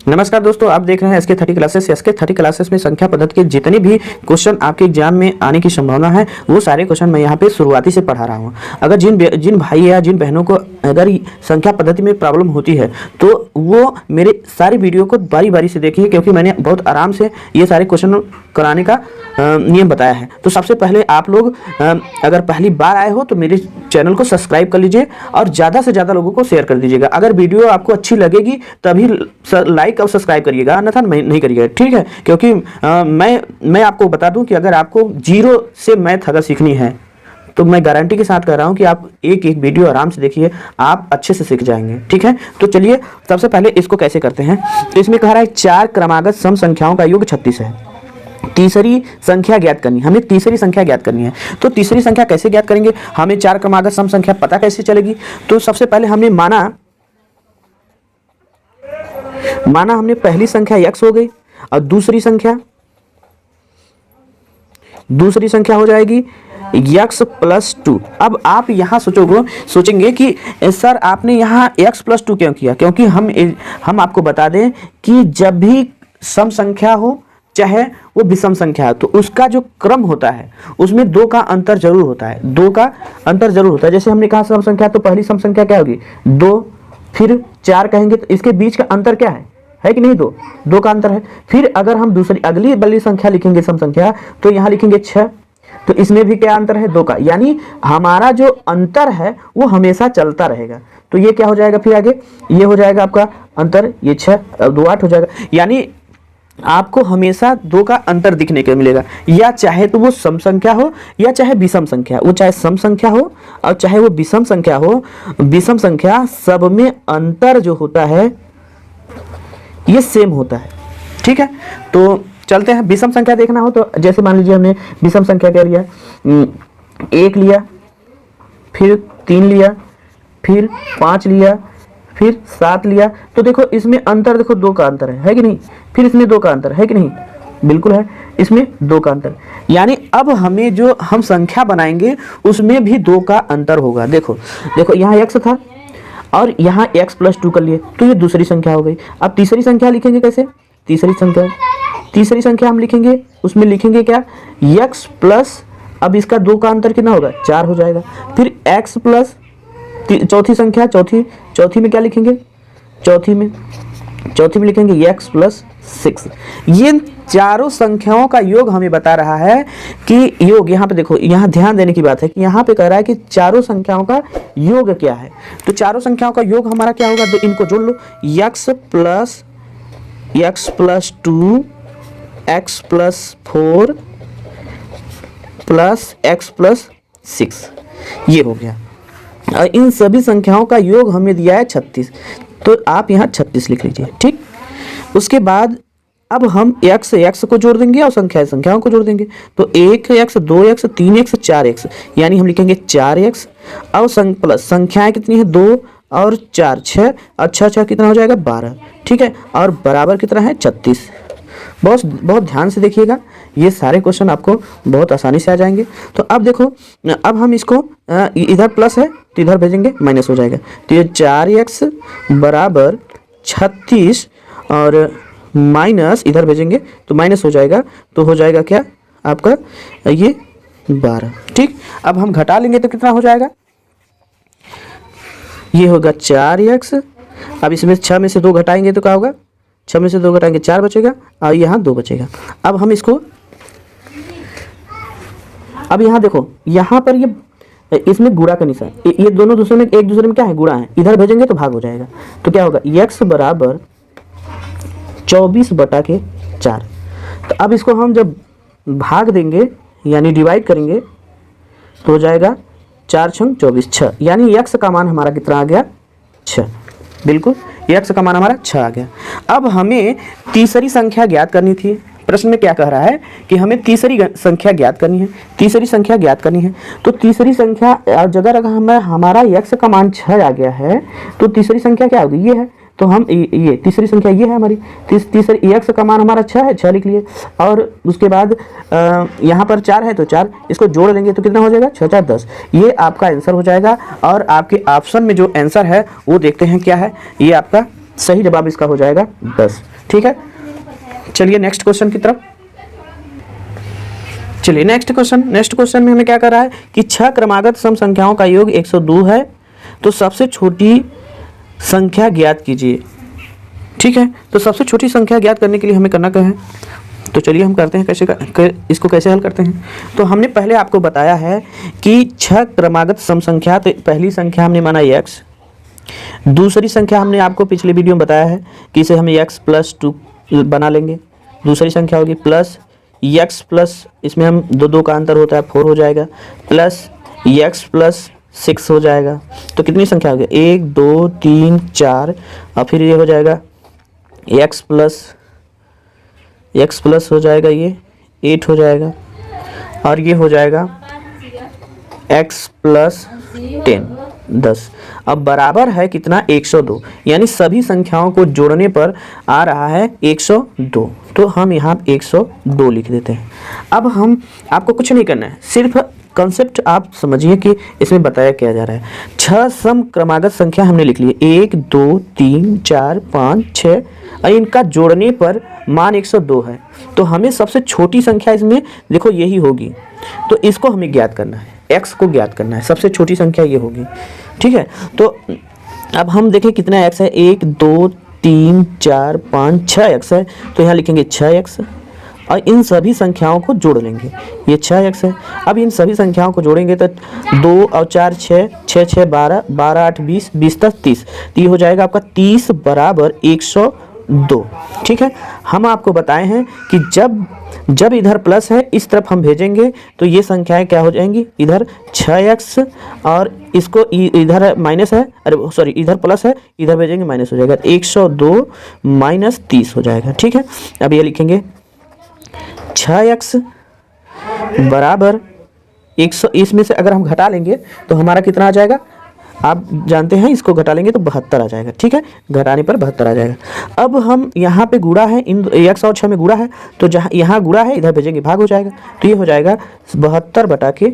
नमस्कार दोस्तों, आप देख रहे हैं SK30 क्लासेस। SK30 क्लासेस में संख्या पद्धति के जितने भी क्वेश्चन आपके एग्जाम में आने की संभावना है वो सारे क्वेश्चन मैं यहाँ पे शुरुआती से पढ़ा रहा हूँ। अगर जिन भाई या जिन बहनों को अगर संख्या पद्धति में प्रॉब्लम होती है तो वो मेरे सारी वीडियो को बारी बारी से देखिए, क्योंकि मैंने बहुत आराम से ये सारे क्वेश्चन कराने का नियम बताया है। तो सबसे पहले आप लोग अगर पहली बार आए हो तो मेरे चैनल को सब्सक्राइब कर लीजिए और ज़्यादा से ज़्यादा लोगों को शेयर कर दीजिएगा। अगर वीडियो आपको अच्छी लगेगी तभी लाइक और सब्सक्राइब करिएगा, अन्यथा नहीं करिएगा, ठीक है। क्योंकि मैं आपको बता दूं कि अगर आपको जीरो से मैथ अगर सीखनी है तो मैं गारंटी के साथ कह रहा हूं कि आप एक वीडियो आराम से देखिए, आप अच्छे से सीख जाएंगे, ठीक है। तो चलिए सबसे पहले इसको कैसे करते हैं। तो इसमें कह रहा है 4 क्रमागत सम संख्याओं का योग 36 है। तीसरी संख्या ज्ञात करनी, हमें तीसरी संख्या ज्ञात करनी है। तो तीसरी संख्या कैसे ज्ञात करेंगे, हमें 4 क्रमागत सम संख्या पता कैसे चलेगी। तो सबसे पहले हमने माना हमने पहली संख्या x हो गई और दूसरी संख्या हो जाएगी x प्लस 2। अब आप यहाँ सोचेंगे कि सर आपने यहाँ x प्लस 2 क्यों किया, क्योंकि हम आपको बता दें कि जब भी सम संख्या हो चाहे वो विषम संख्या है तो उसका जो क्रम होता है उसमें 2 का अंतर जरूर होता है, 2 का अंतर जरूर होता है। जैसे हमने कहा सम संख्या, तो पहली सम संख्या क्या होगी 2, फिर 4 कहेंगे तो इसके बीच का अंतर क्या है कि नहीं, 2 का अंतर है। फिर अगर हम दूसरी अगली बड़ी संख्या लिखेंगे सम संख्या, तो यहाँ लिखेंगे 6, तो इसमें भी क्या अंतर है 2 का, यानी हमारा जो अंतर है वो हमेशा चलता रहेगा। तो ये क्या हो जाएगा, फिर आगे ये हो जाएगा आपका अंतर, ये 6 2 8 हो जाएगा। यानी आपको हमेशा 2 का अंतर दिखने को मिलेगा, या चाहे तो वो सम संख्या हो या चाहे विषम संख्या, वो चाहे सम संख्या हो और चाहे वो विषम संख्या हो, विषम संख्या सब में अंतर जो होता है ये सेम होता है, ठीक है। तो चलते हैं, विषम संख्या देखना हो तो जैसे मान लीजिए हमने विषम संख्या क्या लिया, 1 लिया, फिर 3 लिया, फिर 5 लिया, फिर 7 लिया। तो देखो इसमें अंतर, देखो 2 का अंतर है कि नहीं, फिर इसमें 2 का अंतर है कि नहीं, बिल्कुल है, इसमें 2 का अंतर। यानी अब हमें जो हम संख्या बनाएंगे उसमें भी 2 का अंतर होगा। देखो यहाँ x था और यहाँ x प्लस 2 कर लिए, तो ये दूसरी संख्या हो गई। अब तीसरी संख्या लिखेंगे कैसे, तीसरी संख्या हम लिखेंगे, उसमें लिखेंगे क्या, x प्लस, अब इसका 2 का अंतर कितना होगा 4 हो जाएगा। फिर x प्लस चौथी संख्या, चौथी में क्या लिखेंगे, चौथी में लिखेंगे x प्लस 6। ये चारों संख्याओं का योग हमें बता रहा है कि योग, यहाँ पे देखो, यहाँ ध्यान देने की बात है कि यहाँ पे कह रहा है कि चारों संख्याओं का योग क्या है। तो चारों संख्याओं का योग हमारा क्या होगा, तो इनको जोड़ लो, x plus 2 x plus 4 plus x plus 6, ये हो गया। और इन सभी संख्याओं का योग हमें दिया है 36, तो आप यहाँ 36 लिख लीजिए, ठीक। उसके बाद अब हम x को जोड़ देंगे और संख्याओं को जोड़ देंगे। तो 1x 2x 3x 4x, यानी हम लिखेंगे 4x और प्लस संख्याएं कितनी है 2 और 4 6 और 6 कितना हो जाएगा 12, ठीक है। और बराबर कितना है 36। बहुत ध्यान से देखिएगा, ये सारे क्वेश्चन आपको बहुत आसानी से आ जाएंगे। तो अब देखो, अब हम इसको इधर प्लस है तो इधर भेजेंगे माइनस हो जाएगा। तो ये 4x बराबर 36 और माइनस इधर भेजेंगे तो माइनस हो जाएगा, तो हो जाएगा क्या आपका ये 12, ठीक। अब हम घटा लेंगे तो कितना हो जाएगा, ये होगा 4x। अब इसमें 6 में से 2 घटाएंगे तो क्या होगा, 6 में से 2 घटाएंगे 4 बचेगा और यहाँ 2 बचेगा। अब हम इसको, अब यहाँ देखो, यहाँ पर ये इसमें गुणा का निशान, ये दोनों एक दूसरे में क्या है, गुणा है, इधर भेजेंगे तो भाग हो जाएगा। तो क्या होगा, x बराबर 24/4। तो अब इसको हम जब भाग देंगे यानी डिवाइड करेंगे तो हो जाएगा 4 छंग 24 6, यानी x का मान हमारा कितना आ गया 6, बिल्कुल x का मान हमारा 6 आ गया। अब हमें तीसरी संख्या ज्ञात करनी थी। प्रश्न में क्या कह रहा है कि हमें तीसरी संख्या ज्ञात करनी है। तो तीसरी संख्या अगर हमारा x का मान 6 आ गया है तो तीसरी संख्या क्या होगी, ये है। तो हम ये तीसरी संख्या ये है हमारी, तीसरी x का मान हमारा 6 है, 6 लिख लिए। और उसके बाद यहाँ पर 4 है तो 4, इसको जोड़ लेंगे तो कितना हो जाएगा 6 4 10। ये आपका आंसर हो जाएगा। और आपके ऑप्शन में जो आंसर है वो देखते हैं क्या है, ये आपका सही जवाब इसका हो जाएगा 10। ठीक है, चलिए नेक्स्ट क्वेश्चन की तरफ। चलिए नेक्स्ट क्वेश्चन में हमें क्या कर रहा है कि 6 क्रमागत सम संख्याओं का योग 102 है, तो सबसे छोटी संख्या ज्ञात कीजिए। ठीक है, तो सबसे छोटी संख्या ज्ञात करने के लिए हमें करना क्या है, तो चलिए हम करते हैं इसको कैसे हल करते हैं। तो हमने पहले आपको बताया है कि 6 क्रमागत सम संख्या, तो पहली संख्या हमने माना x, दूसरी संख्या हमने आपको पिछले वीडियो में बताया है कि इसे हम x प्लस 2 बना लेंगे, दूसरी संख्या होगी प्लस x प्लस, इसमें हम दो का अंतर होता है 4 हो जाएगा, प्लस x प्लस 6 हो जाएगा। तो कितनी संख्या हो गई 1 2 3 4, और फिर ये हो जाएगा x प्लस हो जाएगा ये 8 हो जाएगा, और ये हो जाएगा x प्लस 10 अब बराबर है कितना 102, यानी सभी संख्याओं को जोड़ने पर आ रहा है 102। तो हम यहाँ 102 लिख देते हैं। अब हम आपको कुछ नहीं करना है, सिर्फ कॉन्सेप्ट आप समझिए कि इसमें बताया क्या जा रहा है। 6 सम क्रमागत संख्या हमने लिख ली, 1 2 3 4 5 6, और इनका जोड़ने पर मान 102 है। तो हमें सबसे छोटी संख्या इसमें देखो यही होगी, तो इसको हमें ज्ञात करना है, x को ज्ञात करना है, सबसे छोटी संख्या ये होगी। ठीक है, तो अब हम देखें कितना x है, 1 2 3 4 5 6x है, तो यहाँ लिखेंगे 6x, और इन सभी संख्याओं को जोड़ लेंगे, ये 6x है। अब इन सभी संख्याओं को जोड़ेंगे तो 2 और 4 6, 6 6 12, 12 8 20, 20 तक 30, तो ये हो जाएगा आपका 30 बराबर 102। ठीक है, हम आपको बताए हैं कि जब इधर प्लस है इस तरफ हम भेजेंगे तो ये संख्याएं क्या हो जाएंगी, इधर 6x और इसको इधर माइनस है, अरे सॉरी इधर प्लस है, इधर भेजेंगे माइनस हो जाएगा, 102 माइनस 30 हो जाएगा। ठीक है, अब ये लिखेंगे 6x बराबर 100, इसमें से अगर हम घटा लेंगे तो हमारा कितना आ जाएगा, आप जानते हैं इसको घटा लेंगे तो 72 आ जाएगा। ठीक है, घटाने पर 72 आ जाएगा। अब हम यहाँ पे गुणा है, इन x और 6 में गुणा है, तो जहाँ यहाँ गुणा है इधर भेजेंगे भाग हो जाएगा, तो ये हो जाएगा 72 बटा के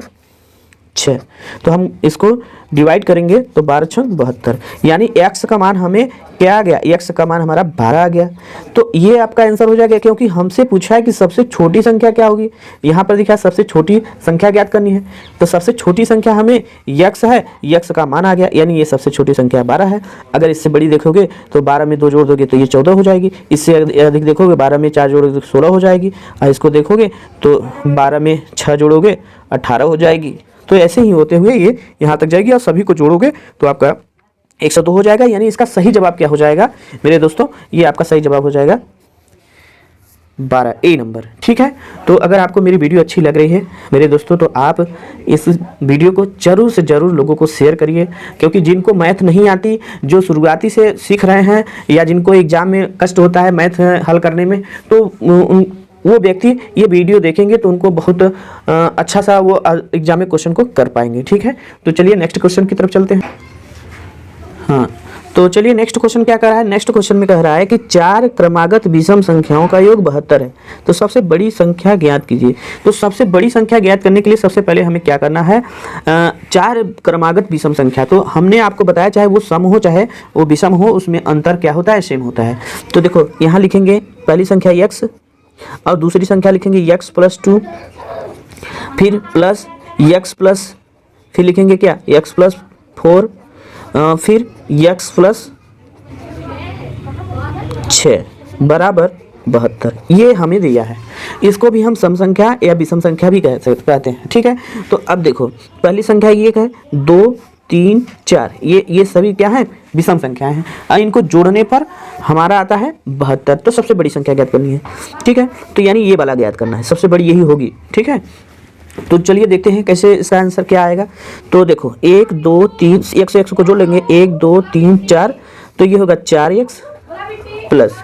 6। तो हम इसको डिवाइड करेंगे तो 12 छंग 72, यानी x का मान हमें क्या आ गया, x का मान हमारा 12 आ गया। तो ये आपका आंसर हो जाएगा, क्योंकि हमसे पूछा है कि सबसे छोटी संख्या क्या होगी, यहाँ पर दिखा सबसे छोटी संख्या ज्ञात करनी है, तो सबसे छोटी संख्या हमें x है, x का मान आ गया, यानी ये सबसे छोटी संख्या 12 है। अगर इससे बड़ी देखोगे तो 12 में 2 जोड़ दोगे तो ये 14 हो जाएगी, इससे अधिक देखोगे 12 में 4 जोड़ोगे तो 16 हो जाएगी, और इसको देखोगे तो 12 में 6 जोड़ोगे 18 हो जाएगी। तो ऐसे ही होते हुए ये यहाँ तक जाएगी, और सभी को जोड़ोगे तो आपका 102 हो जाएगा, यानी इसका सही जवाब क्या हो जाएगा मेरे दोस्तों, ये आपका सही जवाब हो जाएगा 12, ए नंबर। ठीक है, तो अगर आपको मेरी वीडियो अच्छी लग रही है मेरे दोस्तों, तो आप इस वीडियो को जरूर से जरूर लोगों को शेयर करिए, क्योंकि जिनको मैथ नहीं आती, जो शुरुआती से सीख रहे हैं, या जिनको एग्जाम में कष्ट होता है मैथ हल करने में, तो वो व्यक्ति ये वीडियो देखेंगे तो उनको बहुत अच्छा सा वो एग्जाम में क्वेश्चन को कर पाएंगे। ठीक है, तो चलिए नेक्स्ट क्वेश्चन की तरफ चलते हैं। हाँ, तो चलिए नेक्स्ट क्वेश्चन क्या कह रहा है, नेक्स्ट क्वेश्चन में कह रहा है कि 4 क्रमागत विषम संख्याओं का योग 72 है, तो सबसे बड़ी संख्या ज्ञात कीजिए। तो सबसे बड़ी संख्या ज्ञात करने के लिए सबसे पहले हमें क्या करना है, 4 क्रमागत विषम संख्या, तो हमने आपको बताया चाहे वो सम हो चाहे वो विषम हो, उसमें अंतर क्या होता है, सेम होता है। तो देखो यहाँ लिखेंगे पहली संख्या x, और दूसरी संख्या लिखेंगे x प्लस 2, फिर प्लस x प्लस, फिर लिखेंगे क्या x प्लस 4, फिर x प्लस 6 बराबर 72, ये हमें दिया है। इसको भी हम सम संख्या या विषम संख्या भी कहते हैं। ठीक है, तो अब देखो पहली संख्या ये है 2 3 4, ये सभी क्या है, विषम संख्याएं हैं, और इनको जोड़ने पर हमारा आता है 72, तो सबसे बड़ी संख्या ज्ञात करनी है। ठीक है, तो यानी ये वाला ज्ञात करना है, सबसे बड़ी यही होगी। ठीक है, तो चलिए देखते हैं कैसे इसका आंसर क्या आएगा। तो देखो 1 2 3, x को जोड़ लेंगे, 1 2 3 4, तो ये होगा 4x प्लस,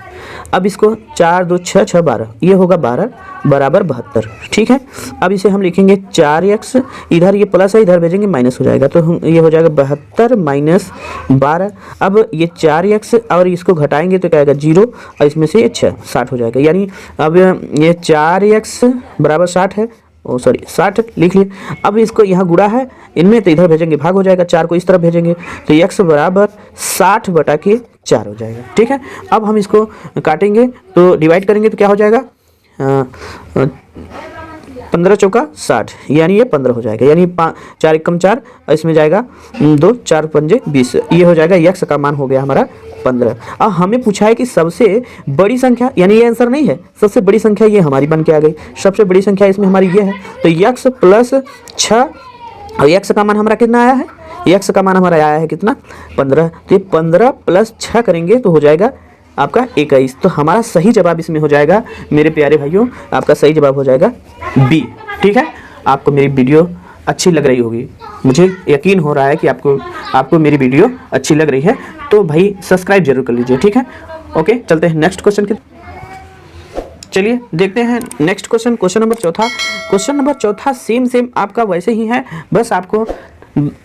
अब इसको 4 2 6 6 12, ये होगा 12 बराबर 72। ठीक है, अब इसे हम लिखेंगे 4x, इधर ये प्लस है, इधर भेजेंगे माइनस हो जाएगा, तो हम ये हो जाएगा 72 माइनस 12। अब ये 4x और इसको घटाएंगे तो क्या आएगा 0, और इसमें से ये 6 60 हो जाएगा, यानी अब ये 4x बराबर 60 है, सॉरी 60 लिख लिए। अब इसको यहाँ गुणा है इनमें, तो इधर भेजेंगे भाग हो जाएगा, 4 को इस तरफ भेजेंगे तो x बराबर 60/4 हो जाएगा। ठीक है, अब हम इसको काटेंगे तो डिवाइड करेंगे तो क्या हो जाएगा, 15 चौका 60, यानी ये 15 हो जाएगा, यानी 4 एकम 4, इसमें जाएगा 2, 4 पंजे 20, ये हो जाएगा x का मान हो गया हमारा 15। अब हमें पूछा है कि सबसे बड़ी संख्या, यानी ये आंसर नहीं है, सबसे बड़ी संख्या ये हमारी बन के आ गई। सबसे बड़ी संख्या इसमें हमारी ये है, तो x प्लस 6, और x का मान हमारा कितना आया है, x का मान हमारा आया है कितना, 15। तो ये 15 प्लस 6 करेंगे तो हो जाएगा आपका 21। तो हमारा सही जवाब इसमें हो जाएगा मेरे प्यारे भाइयों, आपका सही जवाब हो जाएगा बी। ठीक है, आपको मेरी वीडियो अच्छी लग रही होगी, मुझे यकीन हो रहा है कि आपको मेरी वीडियो अच्छी लग रही है, तो भाई सब्सक्राइब जरूर कर लीजिए। ठीक है, ओके, चलते हैं नेक्स्ट क्वेश्चन की। चलिए देखते हैं नेक्स्ट क्वेश्चन, क्वेश्चन नंबर चौथा। क्वेश्चन नंबर चौथा सेम आपका वैसे ही है, बस आपको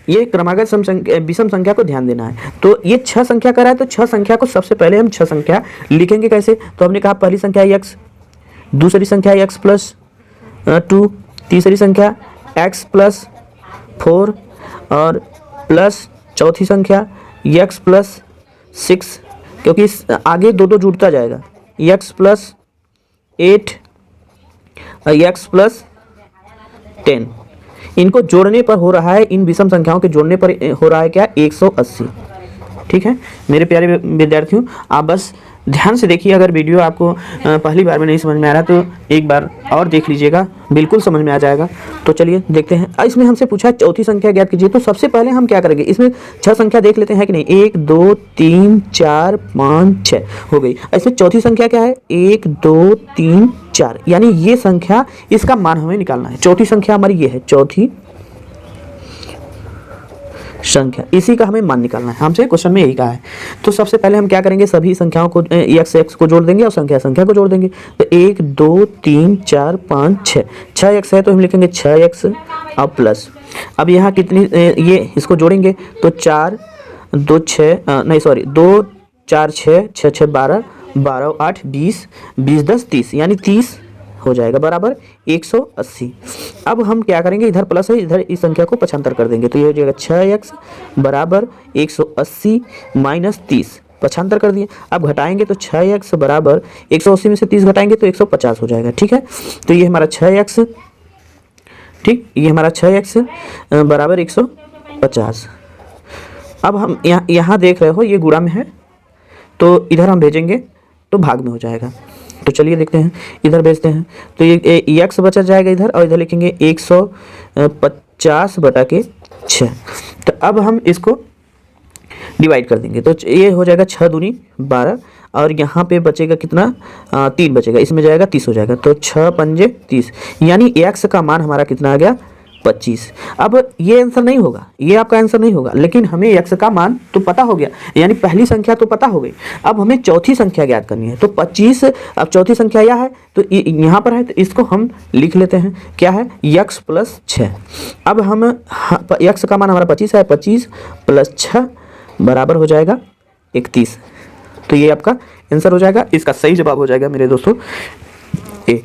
ये क्रमागत विषम संख्या को ध्यान देना है। तो ये 6 संख्या का रहा है, तो 6 संख्या को सबसे पहले हम 6 संख्या लिखेंगे कैसे, तो हमने कहा पहली संख्या x, दूसरी संख्या x प्लस 2, तीसरी संख्या x प्लस 4, और प्लस चौथी संख्या x प्लस 6, क्योंकि आगे दो जुड़ता जाएगा, x प्लस 8 और x प्लस 10। इनको जोड़ने पर हो रहा है, इन विषम संख्याओं के जोड़ने पर हो रहा है क्या, 180। ठीक है मेरे प्यारे विद्यार्थियों, आप बस ध्यान से देखिए। अगर वीडियो आपको पहली बार में नहीं समझ में आ रहा तो एक बार और देख लीजिएगा, बिल्कुल समझ में आ जाएगा। तो चलिए देखते हैं। इसमें हमसे पूछा है चौथी संख्या ज्ञात कीजिए, तो सबसे पहले हम क्या करेंगे, इसमें 6 संख्या देख लेते हैं कि नहीं, 1 2 3 4 5 6 हो गई। इसमें चौथी संख्या क्या है, 1 2 3 4, यानी ये संख्या, इसका मान हमें निकालना है। चौथी संख्या हमारी ये है, चौथी संख्या, इसी का हमें मान निकालना है, हमसे क्वेश्चन में यही कहा है। तो सबसे पहले हम क्या करेंगे, सभी संख्याओं को x को जोड़ देंगे और संख्या को जोड़ देंगे। तो 1 2 3 4 5 6, 6x है तो हम लिखेंगे 6x और प्लस। अब यहाँ कितनी ये इसको जोड़ेंगे तो 4 2 6 नहीं सॉरी 2 4 6 6 6 12 12 8 20 20 10 30, यानी 30 हो जाएगा बराबर 180। अब हम क्या करेंगे, इधर प्लस है, इधर इस संख्या को पक्षांतर कर देंगे, तो ये हो जाएगा 6x बराबर 180 माइनस 30, पक्षांतर कर दिए। अब घटाएंगे तो 6x बराबर 180 में से 30 घटाएंगे तो 150 हो जाएगा। ठीक है, तो ये हमारा 6x, ठीक, ये हमारा 6x बराबर 150। अब हम यहाँ देख रहे हो ये गुणा में है, तो इधर हम भेजेंगे तो भाग में हो जाएगा। तो चलिए देखते हैं, इधर भेजते हैं तो ये x बचा जाएगा इधर, और इधर लिखेंगे 150/6। तो अब हम इसको डिवाइड कर देंगे, तो ये हो जाएगा 6 दूनी 12, और यहाँ पे बचेगा कितना, 3 बचेगा, इसमें जाएगा 30 हो जाएगा, तो 6 पंजे 30, यानी x का मान हमारा कितना आ गया, 25। अब ये आंसर नहीं होगा, ये आपका आंसर नहीं होगा, लेकिन हमें x का मान तो पता हो गया, यानी पहली संख्या तो पता हो गई। अब हमें चौथी संख्या ज्ञात करनी है, तो 25, अब चौथी संख्या यह है तो यहाँ पर है, तो इसको हम लिख लेते हैं, क्या है, x प्लस 6। अब हम x का मान हमारा 25 है, 25 प्लस 6 बराबर हो जाएगा 31। तो ये आपका आंसर हो जाएगा, इसका सही जवाब हो जाएगा मेरे दोस्तों ए।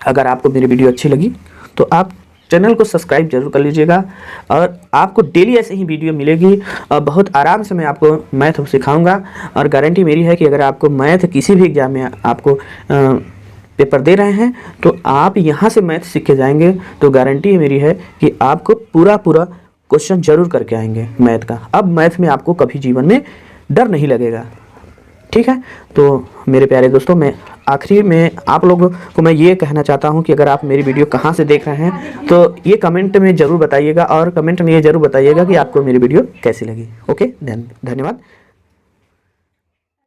अगर आपको मेरी वीडियो अच्छी लगी तो आप चैनल को सब्सक्राइब जरूर कर लीजिएगा, और आपको डेली ऐसे ही वीडियो मिलेगी, और बहुत आराम से मैं आपको मैथ सिखाऊंगा। और गारंटी मेरी है कि अगर आपको मैथ किसी भी एग्जाम में आपको पेपर दे रहे हैं तो आप यहाँ से मैथ सीख के जाएंगे, तो गारंटी मेरी है कि आपको पूरा क्वेश्चन जरूर करके आएंगे मैथ का। अब मैथ में आपको कभी जीवन में डर नहीं लगेगा। ठीक है, तो मेरे प्यारे दोस्तों, मैं आखिरी में आप लोगों को मैं ये कहना चाहता हूँ कि अगर आप मेरी वीडियो कहाँ से देख रहे हैं तो ये कमेंट में ज़रूर बताइएगा, और कमेंट में ये ज़रूर बताइएगा कि आपको मेरी वीडियो कैसी लगी। ओके, धन्यवाद।